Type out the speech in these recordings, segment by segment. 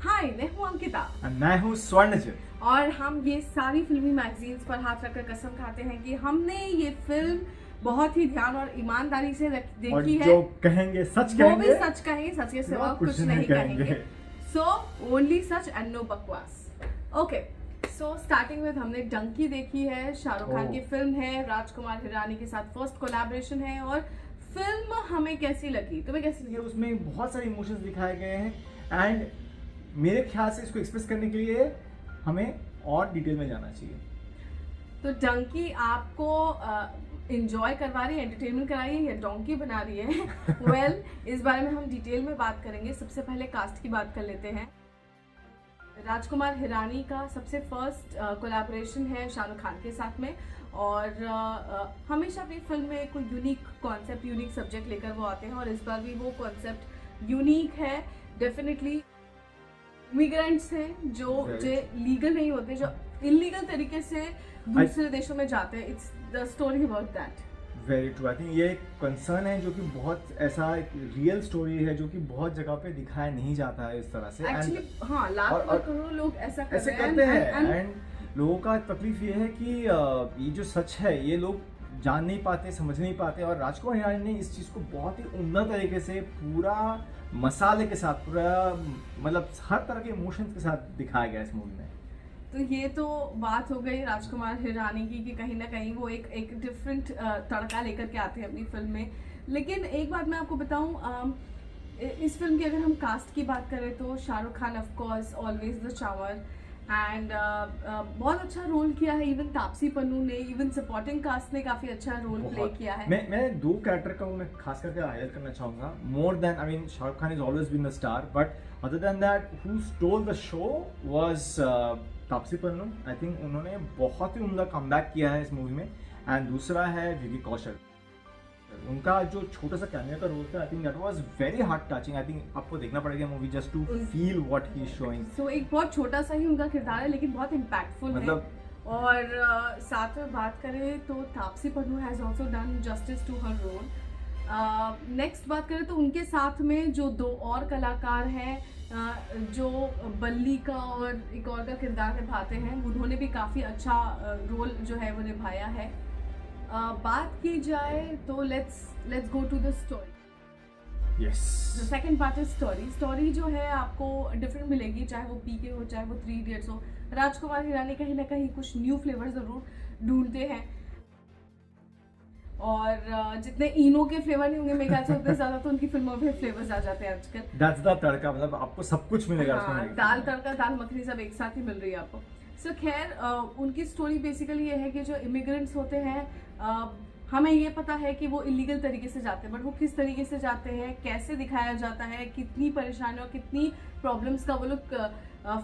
हाय, मैं हूँ अंकिता मैं हूँ स्वर्णजित और हम ये सारी फिल्मी मैगजीन्स पर हाथ रखकर कसम खाते हैं कि हमने ये फिल्म बहुत ही ध्यान और ईमानदारी से देखी है। जो कहेंगे सच वो कहेंगे, भी सच कहेंगे, सच के सिवा कुछ नहीं कहेंगे। सो ओनली सच एंड नो बकवास। ओके, सो स्टार्टिंग में हमने डंकी देखी है, शाहरुख खान की फिल्म है, राजकुमार हिरानी के साथ फर्स्ट कोलैबोरेशन है। और फिल्म हमें कैसी लगी, तुम्हें कैसी लगी? उसमें बहुत सारे इमोशंस दिखाए गए हैं एंड मेरे ख्याल से इसको एक्सप्रेस करने के लिए हमें और डिटेल में जाना चाहिए। तो डंकी आपको इंजॉय करवा रही है, एंटरटेनमेंट करा रही है या डोंकी बना रही है? वेल, इस बारे में हम डिटेल में बात करेंगे। सबसे पहले कास्ट की बात कर लेते हैं। राजकुमार हिरानी का सबसे फर्स्ट कोलैबोरेशन है शाहरुख खान के साथ में। और हमेशा भी फिल्म में कोई यूनिक कॉन्सेप्ट, यूनिक सब्जेक्ट लेकर वो आते हैं और इस बार भी वो कॉन्सेप्ट यूनिक है। डेफिनेटली इमिग्रेंट्स हैं जो लीगल नहीं होते, जो इलीगल तरीके से दूसरे देशों में जाते हैं। It's the story about that. Very true. I think ये एक कंसर्न है जो कि बहुत ऐसा एक रियल स्टोरी है जो कि बहुत जगह पे दिखाया नहीं जाता है इस तरह से। एक्चुअली हाँ, लाख करोड़ लोग ऐसा करते हैं एंड लोगों का तकलीफ ये है कि ये जो सच है ये लोग जान नहीं पाते, समझ नहीं पाते। और राजकुमार हिरानी ने इस चीज़ को बहुत ही उम्दा तरीके से पूरा मसाले के साथ, पूरा मतलब हर तरह के इमोशंस के साथ दिखाया गया इस मूवी में। तो ये तो बात हो गई राजकुमार हिरानी की कि कहीं ना कहीं वो एक डिफरेंट तड़का लेकर के आते हैं अपनी फिल्म में। लेकिन एक बात मैं आपको बताऊं, इस फिल्म की अगर हम कास्ट की बात करें तो Shahrukh Khan of course always the चावर एंड बहुत अच्छा रोल किया है। इवन तापसी पन्नू ने, इवन सपोर्टिंग कास्ट ने काफी अच्छा रोल प्ले किया है। मैं दो कैरेक्टर का मैं खास करके हाईलाइट करना चाहूंगा। More than, I mean, Shahrukh Khan is always been the star, but other than that who stole the show was Taapsee Pannu. I think उन्होंने बहुत ही उम्दा कमबैक किया है इस मूवी में। एंड दूसरा है विकी कौशल, उनका जो छोटा सा कैमियो का रोल था, I think that was very heart touching. I think आपको देखना पड़ेगा movie just to feel what he is showing. So एक बहुत छोटा सा ही उनका किरदार है लेकिन बहुत इम्पैक्टफुल है। और साथ में बात करें तो Taapsee Pannu has also done justice to her role. Next बात करें तो उनके साथ में जो दो और कलाकार हैं, जो बल्ली का और एक और का किरदार निभाते हैं, उन्होंने भी काफ़ी अच्छा रोल जो है वो निभाया है। बात की जाए तो let's go to the story. Yes, the second part is story. Story जो है आपको डिफरेंट मिलेगी, चाहे वो पीके हो, चाहे वो 3 इडियट्स हो। राजकुमार हिरानी कहीं ना कहीं कुछ न्यू फ्लेवर जरूर ढूंढते हैं और जितने इनो के फ्लेवर नहीं होंगे मेरे ख्याल से उतने ज्यादा तो उनकी फिल्मों में फ्लेवर्स आ जाते हैं आजकल। दैट्स द तड़का, मतलब आपको सब कुछ मिलेगा उसमें। दाल तड़का, दाल मखनी सब एक साथ ही मिल रही है आपको। सो खैर, उनकी स्टोरी बेसिकली ये है कि जो इमिग्रेंट्स होते हैं, हमें ये पता है कि वो इलीगल तरीके से जाते हैं, बट वो किस तरीके से जाते हैं, कैसे दिखाया जाता है, कितनी परेशानियों, कितनी प्रॉब्लम्स का वो लोग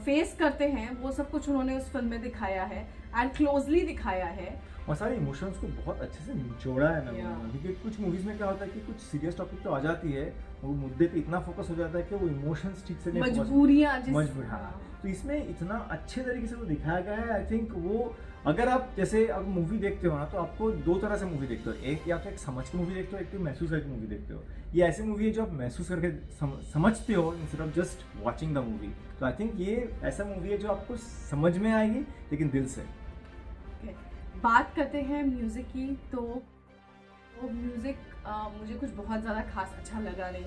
फेस करते हैं, वो सब कुछ उन्होंने उस फिल्म में दिखाया है एंड क्लोजली दिखाया है। और सारे इमोशंस को बहुत अच्छे से निचोड़ा है ना, क्योंकि कुछ मूवीज में क्या होता है कि कुछ सीरियस टॉपिक तो आ जाती है, वो मुद्दे पे इतना फोकस हो जाता है कि वो इमोशंस ठीक से नहीं, मजबूरियां। हाँ। तो इसमें इतना अच्छे तरीके से वो दिखाया गया है। आई थिंक वो, अगर आप जैसे अब मूवी देखते हो ना, तो आपको दो तरह से मूवी देखते हो। एक या तो एक समझ के मूवी देखते हो, एक तो महसूस करके मूवी देखते हो। ये ऐसी मूवी है जो आप महसूस करके समझते हो instead of just watching the movie. तो आई थिंक ये ऐसा मूवी है जो आपको समझ में आएगी लेकिन दिल से। बात करते हैं म्यूजिक की, तो म्यूजिक मुझे कुछ बहुत ज़्यादा खास अच्छा लगा नहीं।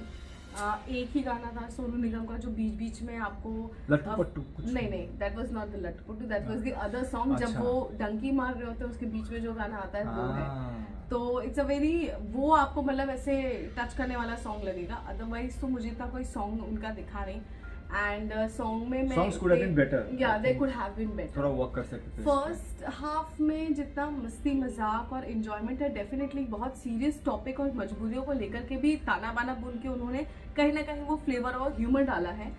एक ही गाना था सोनू निगम का जो बीच बीच में आपको लट्टू पट्टू नहीं, दैट वाज नॉट द लट्टू पट्टू, that was the other song. जब वो डंकी मार रहे होते हैं उसके बीच में जो गाना आता है वो है। तो इट्स अ वेरी, वो आपको मतलब ऐसे टच करने वाला सॉन्ग लगेगा। अदरवाइज तो मुझे इतना कोई सॉन्ग उनका दिखा नहीं। एंड सॉन्ग में songs could have been better. Yeah, they could have been better. थोड़ा वर्क कर सकते थे। फर्स्ट हाफ में जितना मस्ती मजाक और एंजॉयमेंट है, डेफिनेटली बहुत सीरियस टॉपिक और मजबूरियों को लेकर के भी ताना बाना बोल के उन्होंने कहीं ना कहीं वो फ्लेवर और ह्यूमर डाला है।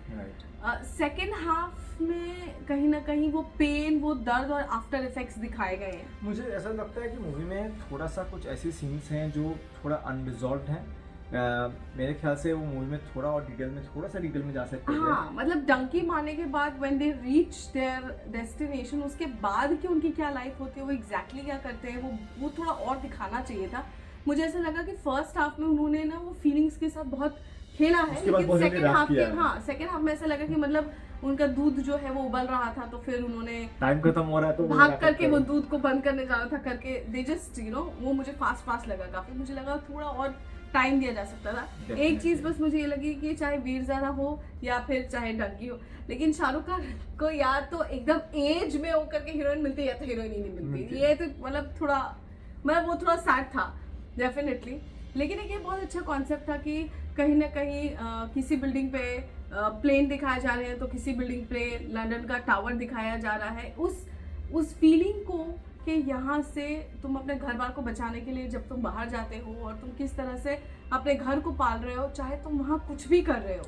सेकेंड हाफ में कहीं ना कहीं वो पेन, वो दर्द और आफ्टर इफेक्ट्स दिखाए गए हैं। मुझे ऐसा लगता है कि मूवी में थोड़ा सा कुछ ऐसे सीन्स हैं जो थोड़ा अनरिजॉल्व हैं। मेरे ख्याल से वो मूवी में थोड़ा सा डिटेल में जा सकते हैं। हाँ, मतलब डंकी मारने के बाद when they reach there destination, उसके बाद की उनकी क्या लाइफ होती है, वो एग्जैक्टली क्या करते हैं, वो थोड़ा और दिखाना चाहिए था। मुझे ऐसा लगा कि फर्स्ट हाफ में उन्होंने ना वो फीलिंग्स के साथ बहुत खेला है, उसके बाद लेकिन बहुत जल्दी सेकंड रैप हाफ किया के है। हाँ सेकंड हाफ में ऐसा लगा कि मतलब उनका दूध जो है वो उबल रहा था, तो फिर उन्होंने टाइम खत्म हो रहा है तो भाग करके वो दूध को बंद करने जा रहा था करके, दे जस्ट वो मुझे फास्ट लगा काफी, मुझे लगा थोड़ा और टाइम दिया जा सकता था। एक चीज बस मुझे ये लगी कि चाहे वीर ज़ारा हो या फिर चाहे डंकी हो, लेकिन शाहरुख खान को या तो एकदम एज में होकर के हीरोइन मिलती है या तो हीरोइन ही नहीं मिलती। ये तो मतलब थोड़ा मतलब वो थोड़ा सैड था डेफिनेटली। लेकिन एक ये बहुत अच्छा कॉन्सेप्ट था कि कहीं ना कहीं किसी बिल्डिंग पे प्लेन दिखाए जा रहे हैं, तो किसी बिल्डिंग पे लंदन का टावर दिखाया जा रहा है। उस फीलिंग को कि यहाँ से तुम अपने घर बार को बचाने के लिए जब तुम बाहर जाते हो और तुम किस तरह से अपने घर को पाल रहे हो, चाहे तुम वहाँ कुछ भी कर रहे हो,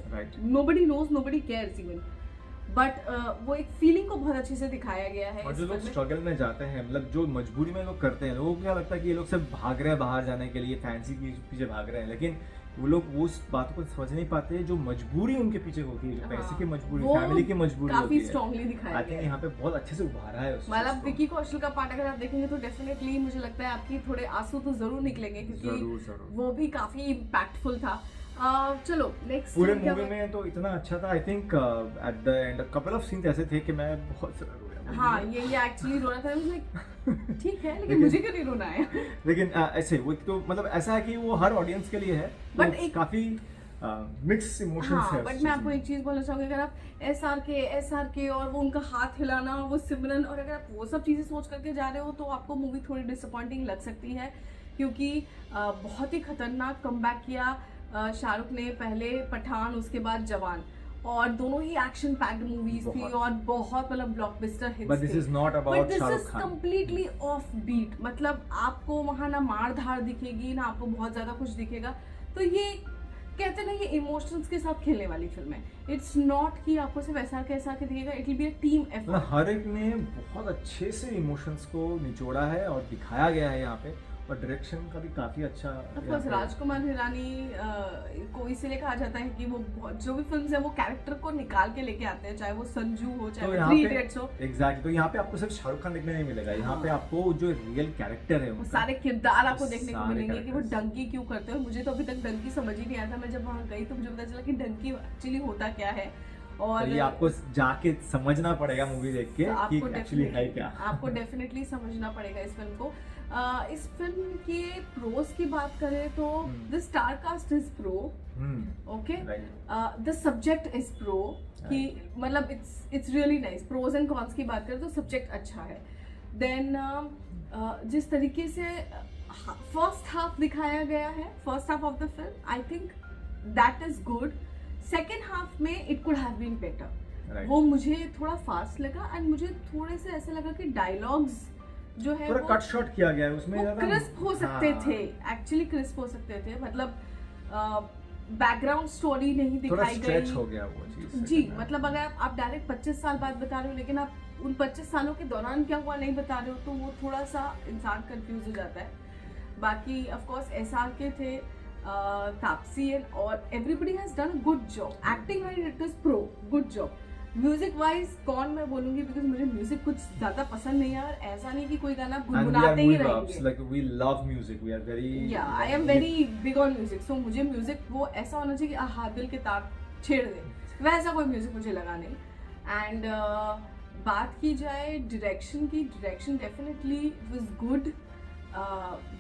nobody knows nobody cares even, but वो एक फीलिंग को बहुत अच्छे से दिखाया गया है। और जो लोग स्ट्रगल में जाते हैं, मतलब जो मजबूरी में लोग करते हैं, लोगों को क्या लगता है कि ये लोग सब भाग रहे हैं बाहर जाने के लिए, फैंसी के पीछे भाग रहे हैं, लेकिन वो लोग वो उस बात को समझ नहीं पाते जो मजबूरी उनके पीछे होती है, जो पैसे की मजबूरी, फैमिली की मजबूरी होती है। काफी स्ट्रांगली दिखाया गया है। यहाँ पे बहुत अच्छे से उभारा है उस मतलब विकी कौशल का पार्ट अगर आप देखेंगे तो डेफिनेटली मुझे लगता है आपकी थोड़े आंसू तो जरूर निकलेंगे, क्योंकि वो भी काफी इम्पैक्टफुल था। चलो नेक्स्ट पूरे मूवी में तो इतना अच्छा था। I think at the end couple of scenes ऐसे थे कि मैं बहुत सारा रोया। हाँ ये एक्चुअली रोना था, ठीक है, लेकिन मुझे क्यों नहीं रोना है। लेकिन ऐसे वो तो मतलब ऐसा है कि वो हर ऑडियंस के लिए है, बट एक काफी मिक्स इमोशंस है। बट मैं आपको एक चीज बोलना चाहूंगी, अगर आप एसआर के और वो उनका हाथ हिलाना, वो सिमरन, और अगर आप वो सब चीजें सोच करके जा रहे हो तो आपको मूवी थोड़ी डिसअपॉइंटिंग लग सकती है, क्योंकि बहुत ही खतरनाक कमबैक किया शाहरुख ने, पहले पठान उसके बाद जवान, और दोनों ही एक्शन पैक्ड मूवीज थी और बहुत मतलब ब्लॉकबस्टर हिट्स थे। But this is not about Shahrukh Khan, completely off beat, मतलब आपको वहां ना मार धाड़ दिखेगी ना आपको बहुत ज्यादा कुछ दिखेगा। तो ये कहते ना, ये इमोशंस के साथ खेलने वाली फिल्म है। इट्स नॉट कि आपको सिर्फ ऐसा के दिखेगा, it will be a team effort. हर एक ने बहुत अच्छे से इमोशंस को निचोड़ा है और दिखाया गया है यहाँ पे, और डायरेक्शन का भी काफी अच्छा। राजकुमार हिरानी को इसीलिए कहा जाता है कि वो जो भी फिल्म्स है वो कैरेक्टर को निकाल के लेके आते हैं, चाहे वो संजू हो, चाहे वो थ्री इडियट्स हो। एग्जैक्टली, तो यहाँ पे आपको सिर्फ शाहरुख खान देखने नहीं मिलेगा, यहाँ पे आपको जो रियल कैरेक्टर है, वो सारे किरदार आपको देखने को मिलेंगे कि वो डंकी क्यों करते हैं। मुझे तो अभी तक डंकी समझ ही नहीं आया था, मैं जब वहाँ गई तो मुझे पता चला कि डंकी एक्चुअली होता क्या है। और ये आपको जाके समझना पड़ेगा मूवी देख के कि एक्चुअली है क्या। आपको डेफिनेटली समझना पड़ेगा इस फिल्म को। इस फिल्म के प्रोस की बात करें तो the star cast is pro, okay, the subject is pro, कि मतलब it's really nice. Pros and cons की बात करें तो सब्जेक्ट अच्छा है। देन जिस तरीके से फर्स्ट हाफ दिखाया गया है, first half of the film, I think that is good. Second half में it could have been better, वो मुझे थोड़ा फास्ट लगा, एंड मुझे थोड़े से ऐसे लगा कि डायलॉग्स जो है वो कट शॉट किया गया है, उसमें क्रिस्प हो सकते थे, एक्चुअली क्रिस्प हो सकते थे, मतलब बैकग्राउंड स्टोरी नहीं दिखाई गई, हो गया वो चीज जी। मतलब अगर आप डायरेक्ट 25 साल बाद बता रहे हो, लेकिन आप उन 25 सालों के दौरान क्या हुआ नहीं बता रहे हो, तो वो थोड़ा सा इंसान कंफ्यूज हो जाता है। बाकी ऑफ कोर्स एसआर के थे, तापसी, और everybody has done a good job. Acting wise it is pro, good job. Music wise कौन मैं बोलूंगी, बिकॉज मुझे म्यूजिक कुछ ज्यादा पसंद नहीं है, और ऐसा नहीं कि कोई गाना गुनगुनाते ही रहेंगे। Like we love music, we are very I am very big on music, so मुझे म्यूजिक वो ऐसा होना चाहिए कि आहा दिल के तार छेड़ दे, वैसा कोई म्यूजिक मुझे लगा नहीं। एंड बात की जाए डायरेक्शन की, डायरेक्शन डेफिनेटली वाज गुड।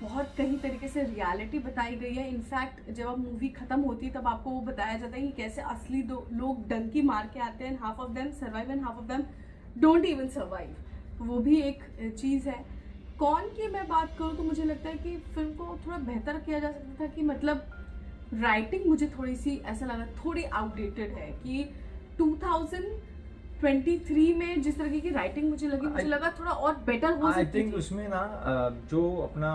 बहुत कहीं तरीके से रियलिटी बताई गई है। इनफैक्ट जब अब मूवी खत्म होती है तब आपको वो बताया जाता है कि कैसे असली लोग डंकी मार के आते हैं, half of them survive and half of them don't even survive. वो भी एक चीज़ है। कौन की मैं बात करूँ तो मुझे लगता है कि फिल्म को थोड़ा बेहतर किया जा सकता था, कि मतलब राइटिंग मुझे थोड़ी सी ऐसा लगा थोड़ी आउटडेटेड है, कि 2023 में जिस तरह की राइटिंग मुझे लगा थोड़ा और बेटर हो सकती थी। आई थिंक उसमें ना जो अपना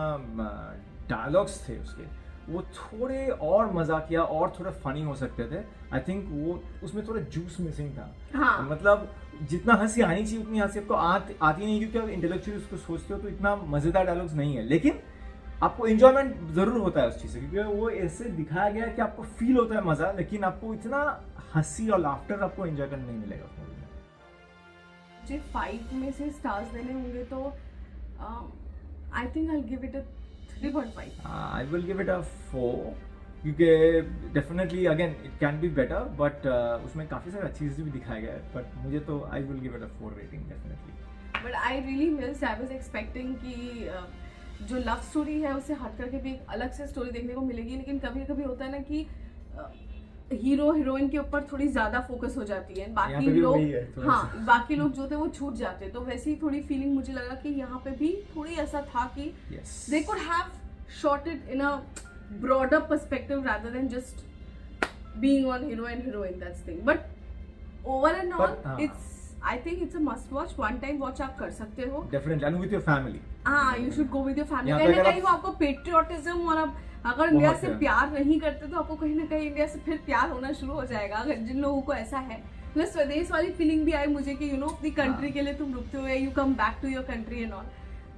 डायलॉग्स थे उसके, वो थोड़े और मजाकिया और थोड़े फनी हो सकते थे। आई थिंक वो उसमें थोड़ा जूस मिसिंग था। हाँ। मतलब जितना हंसी आनी चाहिए उतनी हंसी आपको आती नहीं, क्योंकि आप इंटेलेक्चुअली उसको सोचते हो तो इतना मजेदार डायलॉग्स नहीं है, लेकिन आपको एंजॉयमेंट जरूर होता है उस चीज से, क्योंकि वो ऐसे दिखाया गया है कि आपको फील होता है मजा, लेकिन आपको इतना हंसी और लाफ्टर आपको एंजॉय करने नहीं मिलेगा उस मूवी में। मुझे 5 में से स्टार्स देने होंगे तो I think I will give it a 3.5। I will give it a 4 क्योंकि definitely again it can be better, but उसमें काफ़ी सारी अच्छी चीज़ें भी दिखाया गया है, बट मुझे तो I will give it a 4 rating definitely. But I really miss, I was expecting कि जो लव स्टोरी है उससे हट करके भी एक अलग से स्टोरी देखने को मिलेगी, लेकिन कभी कभी होता है ना कि हीरो हीरोइन के ऊपर थोड़ी ज्यादा फोकस हो जाती है, बाकी लोग हाँ बाकी लोग जो थे वो छूट जाते, तो वैसे ही थोड़ी फीलिंग मुझे लगा कि यहाँ पे भी थोड़ी ऐसा था कि they could have shot it in a broader perspective rather than just being on hero and heroine, that's thing. But over and all it's, I think it's a must watch, one time watch आप कर सकते हो definitely, and with your family. हाँ, you should go with your family. कहीं ना कहीं वो आपको पेट्रियोटिज्म, और अब अगर इंडिया से प्यार नहीं करते तो आपको कहीं ना कहीं इंडिया से फिर प्यार होना शुरू हो जाएगा, अगर जिन लोगों को ऐसा है। प्लस स्वदेश वाली फीलिंग भी आई मुझे कि यू नो अपनी कंट्री के लिए तुम रुकते हुए you come back to your country and all.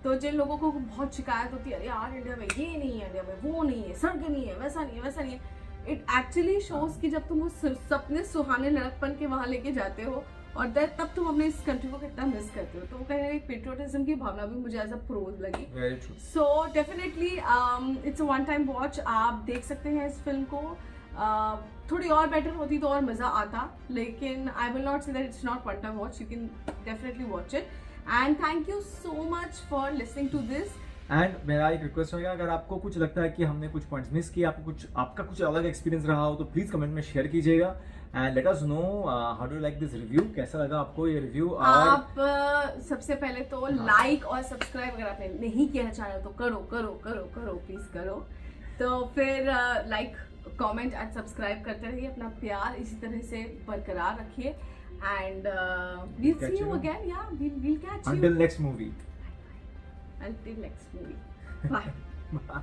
तो जिन लोगों को बहुत शिकायत होती है, अरे यार इंडिया में ये नहीं है, इंडिया में वो नहीं है, सड़क नहीं है, वैसा नहीं है, वैसा नहीं है, इट एक्चुअली शोज कि जब तुम उस सपने सुहाने लड़कपन के वहां लेके जाते हो और तब तुम अपने इस कंट्री को कितना मिस करते हो, तो वो कहीं ना कहीं पेट्रियोटिज्म की भावना भी मुझे एज अ प्रोज लगी। So definitely it's a one time watch, आप देख सकते हैं इस फिल्म को। थोड़ी और बेटर होती तो और मजा आता, लेकिन I will not say that it's not one time watch, you can definitely watch it. And thank you so much for listening to this. And मेरा एक रिक्वेस्ट होगा, अगर आपको कुछ लगता है कि हमने कुछ पॉइंट्स मिस किए, आपका कुछ अलग एक्सपीरियंस रहा हो, तो प्लीज कमेंट में शेयर कीजिएगा and let us know how do like this review, कैसा लगा आपको ये रिव्यू। आप सबसे पहले तो लाइक और सब्सक्राइब अगर आपने नहीं किया है चैनल तो करो करो करो करो प्लीज करो। तो फिर लाइक कमेंट एंड सब्सक्राइब करते रहिए, अपना प्यार इसी तरह से बरकरार रखिए and we'll see you again. Yeah, we'll catch you until next movie. until next movie. Bye. Bye.